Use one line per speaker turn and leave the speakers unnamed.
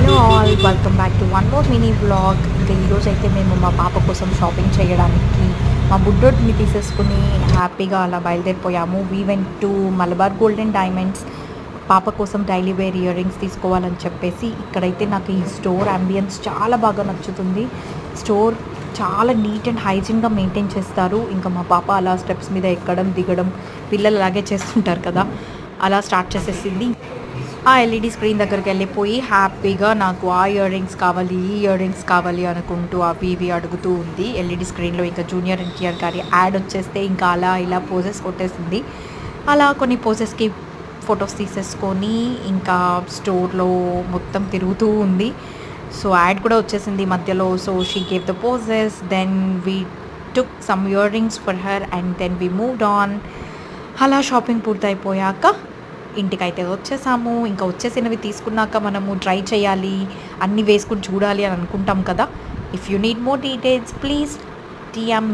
Hello all, welcome back to one more mini vlog. ఇంకా ఈరోజు అయితే మేము మా పాప కోసం షాపింగ్ చేయడానికి మా బుడ్డోడిని తీసేసుకుని హ్యాపీగా అలా బయలుదేరిపోయాము. We went to Malabar Golden Diamonds. పాప కోసం డైలీ వేర్ ఇయర్ రింగ్స్ తీసుకోవాలని చెప్పేసి ఇక్కడైతే నాకు ఈ స్టోర్ అంబియన్స్ చాలా బాగా నచ్చుతుంది. స్టోర్ చాలా నీట్ అండ్ హైజీన్గా మెయింటైన్ చేస్తారు. ఇంకా మా పాప అలా స్టెప్స్ మీద ఎక్కడం దిగడం పిల్లలు అలాగే చేస్తుంటారు కదా, అలా స్టార్ట్ చేసేసింది. ఆ ఎల్ఈడి స్క్రీన్ దగ్గరికి వెళ్ళిపోయి హ్యాపీగా నాకు ఆ ఇయర్ రింగ్స్ కావాలి, ఈ ఇయర్ రింగ్స్ కావాలి అనుకుంటూ అవి ఇవి అడుగుతూ ఉంది. ఎల్ఈడి స్క్రీన్లో ఇంకా జూనియర్ ఎన్టీఆర్ గారి యాడ్ వచ్చేస్తే ఇంకా అలా ఇలా పోజెస్ కొట్టేసింది. అలా కొన్ని పోజెస్కి ఫొటోస్ తీసేసుకొని ఇంకా స్టోర్లో మొత్తం తిరుగుతూ ఉంది. సో యాడ్ కూడా వచ్చేసింది మధ్యలో. So she gave the poses, then we took some earrings for her and then we moved on. అలా షాపింగ్ పూర్తయిపోయాక ఇంటికైతే వచ్చేసాము. ఇంకా వచ్చేసినవి తీసుకున్నాక మనము ట్రై చేయాలి, అన్నీ వేసుకుని చూడాలి అని అనుకుంటాం కదా. If you need more details please DM